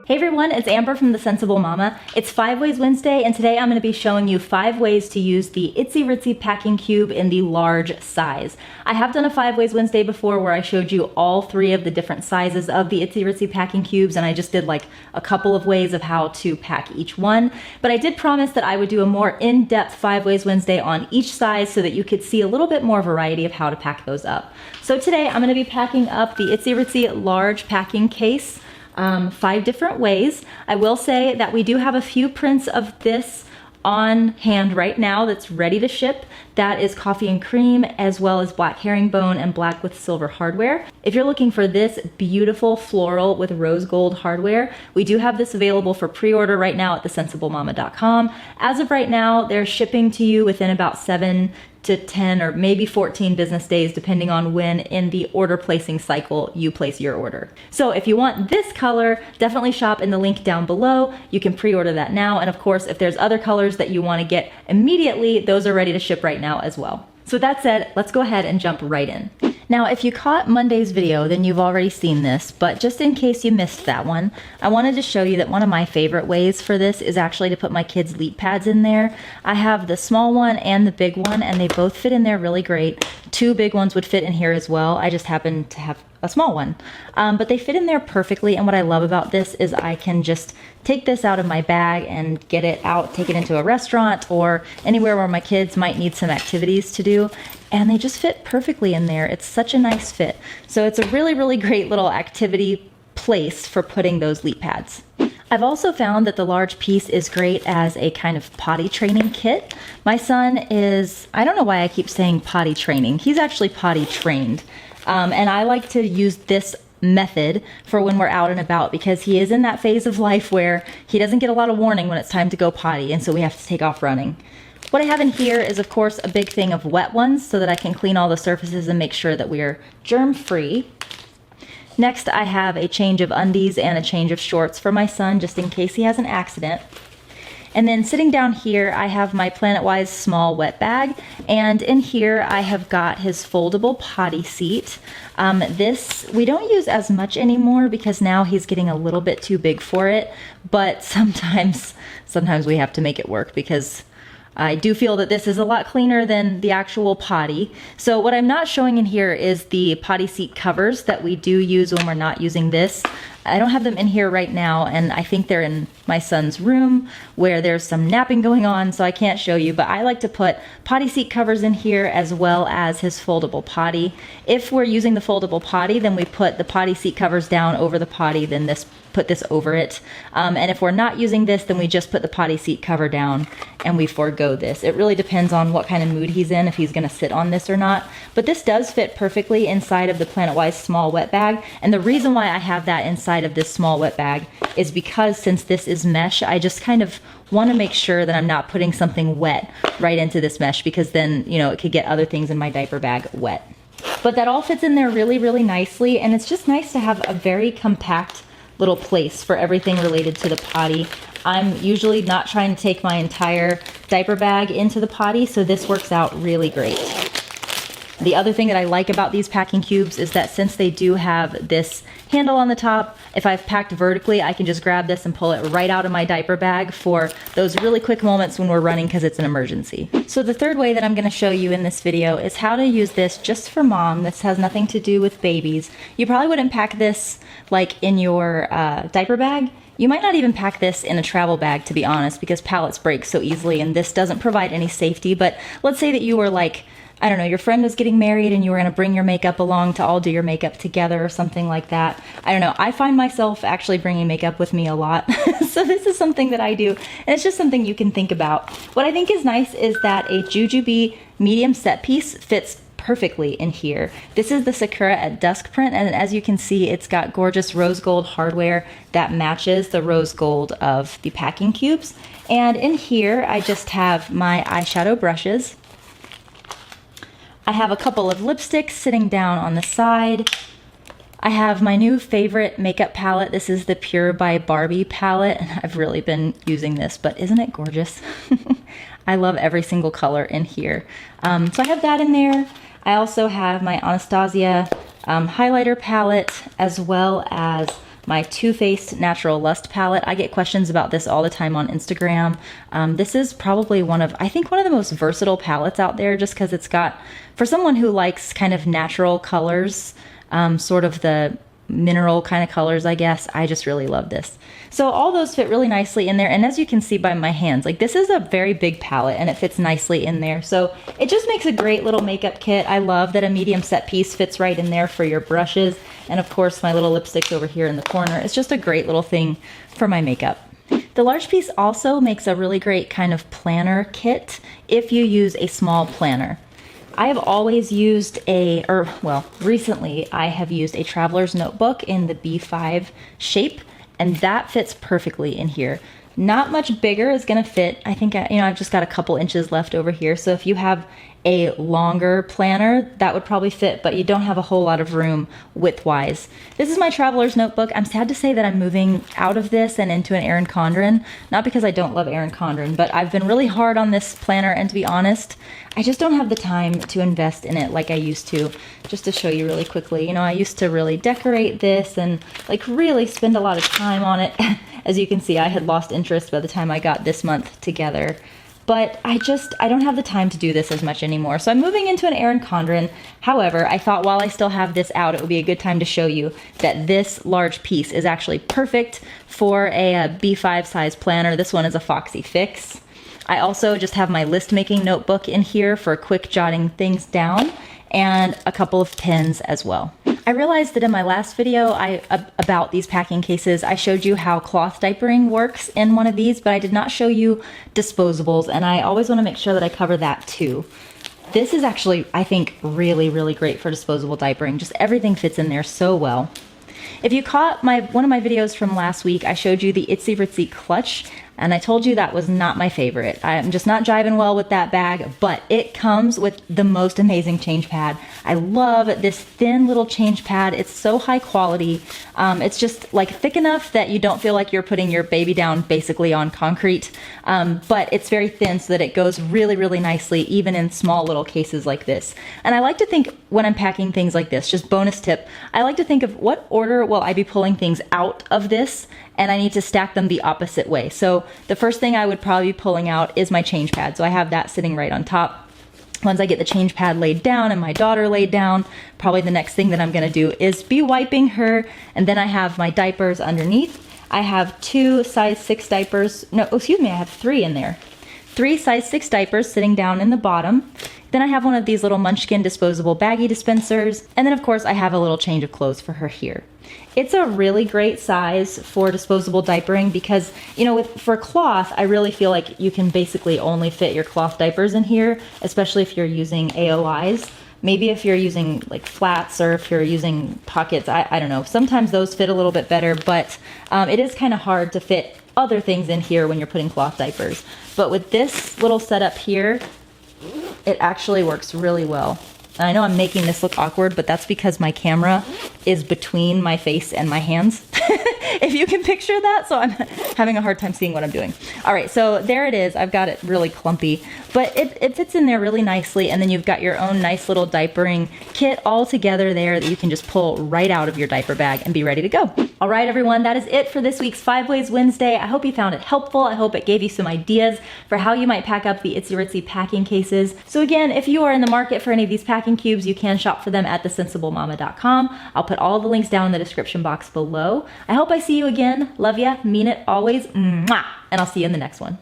Hey everyone, it's Amber from The Sensible Mama. It's 5 Ways Wednesday, and today I'm going to be showing you 5 ways to use the Itzy Ritzy packing cube in the large size. I have done a 5 Ways Wednesday before where I showed you all 3 of the different sizes of the Itzy Ritzy packing cubes, and I just did like a couple of ways of how to pack each one. But I did promise that I would do a more in-depth 5 Ways Wednesday on each size so that you could see a little bit more variety of how to pack those up. So today I'm going to be packing up the Itzy Ritzy large packing case. 5 different ways. I will say that we do have a few prints of this on hand right now that's ready to ship. That is coffee and cream, as well as black herringbone and black with silver hardware. If you're looking for this beautiful floral with rose gold hardware, we do have this available for pre-order right now at thesensiblemama.com. As of right now, they're shipping to you within about 7 to 10 or maybe 14 business days, depending on when in the order placing cycle you place your order. So if you want this color, definitely shop in the link down below. You can pre-order that now. And of course, if there's other colors that you want to get immediately, those are ready to ship right now as well. So with that said, let's go ahead and jump right in. Now, if you caught Monday's video, then you've already seen this, but just in case you missed that one, I wanted to show you that one of my favorite ways for this is actually to put my kids' leap pads in there. I have the small one and the big one, and they both fit in there really great. 2 big ones would fit in here as well. I just happen to have a small one. But they fit in there perfectly, and what I love about this is I can just take this out of my bag and get it out, take it into a restaurant or anywhere where my kids might need some activities to do, and they just fit perfectly in there. It's such a nice fit. So it's a really, really great little activity place for putting those leap pads. I've also found that the large piece is great as a kind of potty training kit. My son is, I don't know why I keep saying potty training. He's actually potty trained. And I like to use this method for when we're out and about because he is in that phase of life where he doesn't get a lot of warning when it's time to go potty, and so we have to take off running. What I have in here is, of course, a big thing of wet ones so that I can clean all the surfaces and make sure that we're germ-free. Next, I have a change of undies and a change of shorts for my son, just in case he has an accident. And then sitting down here, I have my Planet-Wise small wet bag, and in here I have got his foldable potty seat. This we don't use as much anymore because now he's getting a little bit too big for it, but sometimes we have to make it work because I do feel that this is a lot cleaner than the actual potty. So what I'm not showing in here is the potty seat covers that we do use when we're not using this. I don't have them in here right now, and I think they're in my son's room where there's some napping going on, so I can't show you, but I like to put potty seat covers in here as well as his foldable potty. If we're using the foldable potty, then we put the potty seat covers down over the potty, then put this over it. And if we're not using this, then we just put the potty seat cover down and we forego this. It really depends on what kind of mood he's in, if he's gonna sit on this or not. But this does fit perfectly inside of the Planet-Wise small wet bag. And the reason why I have that inside of this small wet bag is because since this is mesh, I just kind of want to make sure that I'm not putting something wet right into this mesh, because then, you know, it could get other things in my diaper bag wet. But that all fits in there really, really nicely, and it's just nice to have a very compact little place for everything related to the potty. I'm usually not trying to take my entire diaper bag into the potty, so this works out really great. The other thing that I like about these packing cubes is that since they do have this handle on the top, if I've packed vertically, I can just grab this and pull it right out of my diaper bag for those really quick moments when we're running because it's an emergency. So the third way that I'm going to show you in this video is how to use this just for mom. This has nothing to do with babies. You probably wouldn't pack this like in your diaper bag. You might not even pack this in a travel bag, to be honest, because pallets break so easily and this doesn't provide any safety. But let's say that you were like, I don't know, your friend was getting married and you were going to bring your makeup along to all do your makeup together or something like that. I don't know. I find myself actually bringing makeup with me a lot. So this is something that I do, and it's just something you can think about. What I think is nice is that a Jujube medium set piece fits perfectly in here. This is the Sakura at Dusk print, and as you can see, it's got gorgeous rose gold hardware that matches the rose gold of the packing cubes. And in here, I just have my eyeshadow brushes. I have a couple of lipsticks sitting down on the side. I have my new favorite makeup palette. This is the Pure by Barbie palette. I've really been using this, but isn't it gorgeous? I love every single color in here. So I have that in there. I also have my Anastasia highlighter palette, as well as my Too Faced Natural Lust palette. I get questions about this all the time on Instagram. This is probably I think one of the most versatile palettes out there, just because it's got, for someone who likes kind of natural colors, sort of the mineral kind of colors, I guess. I just really love this. So all those fit really nicely in there. And as you can see by my hands, like this is a very big palette and it fits nicely in there. So it just makes a great little makeup kit. I love that a medium set piece fits right in there for your brushes. And of course, my little lipsticks over here in the corner. It's just a great little thing for my makeup. The large piece also makes a really great kind of planner kit if you use a small planner. I have always used recently I have used a traveler's notebook in the B5 shape, and that fits perfectly in here. Not much bigger is gonna fit. I think, I've just got a couple inches left over here. So if you have a longer planner, that would probably fit, but you don't have a whole lot of room width-wise. This is my traveler's notebook. I'm sad to say that I'm moving out of this and into an Erin Condren, not because I don't love Erin Condren, but I've been really hard on this planner, and to be honest, I just don't have the time to invest in it like I used to. Just to show you really quickly, I used to really decorate this and like really spend a lot of time on it. As you can see, I had lost interest by the time I got this month together. But I don't have the time to do this as much anymore. So I'm moving into an Erin Condren. However, I thought while I still have this out, it would be a good time to show you that this large piece is actually perfect for a B5 size planner. This one is a Foxy Fix. I also just have my list making notebook in here for quick jotting things down, and a couple of pens as well. I realized that in my last video about these packing cases, I showed you how cloth diapering works in one of these, but I did not show you disposables, and I always want to make sure that I cover that too. This is actually, I think, really, really great for disposable diapering. Just everything fits in there so well. If you caught one of my videos from last week, I showed you the Itzy Ritzy clutch, and I told you that was not my favorite. I'm just not jiving well with that bag, but it comes with the most amazing change pad. I love this thin little change pad. It's so high quality. It's just like thick enough that you don't feel like you're putting your baby down basically on concrete, but it's very thin so that it goes really, really nicely even in small little cases like this. And I like to think when I'm packing things like this, just bonus tip, I like to think of what order will I be pulling things out of this, and I need to stack them the opposite way. So the first thing I would probably be pulling out is my change pad. So I have that sitting right on top. Once I get the change pad laid down and my daughter laid down, probably the next thing that I'm gonna do is be wiping her, and then I have my diapers underneath. I have two size 6 diapers, I have 3 in there. 3 size 6 diapers sitting down in the bottom. Then I have one of these little Munchkin disposable baggie dispensers. And then of course I have a little change of clothes for her here. It's a really great size for disposable diapering because, for cloth, I really feel like you can basically only fit your cloth diapers in here, especially if you're using AOIs. Maybe if you're using like flats or if you're using pockets, I don't know. Sometimes those fit a little bit better, but it is kind of hard to fit other things in here when you're putting cloth diapers. But with this little setup here, it actually works really well. I know I'm making this look awkward, but that's because my camera is between my face and my hands. If you can picture that, so I'm having a hard time seeing what I'm doing. All right, so there it is. I've got it really clumpy, but it fits in there really nicely, and then you've got your own nice little diapering kit all together there that you can just pull right out of your diaper bag and be ready to go. All right, everyone, that is it for this week's 5 Ways Wednesday. I hope you found it helpful. I hope it gave you some ideas for how you might pack up the Itzy Ritzy packing cases. So again, if you are in the market for any of these packing cubes, you can shop for them at thesensiblemama.com. I'll put all the links down in the description box below. I hope I see you again. Love ya, mean it always. Mwah! And I'll see you in the next one.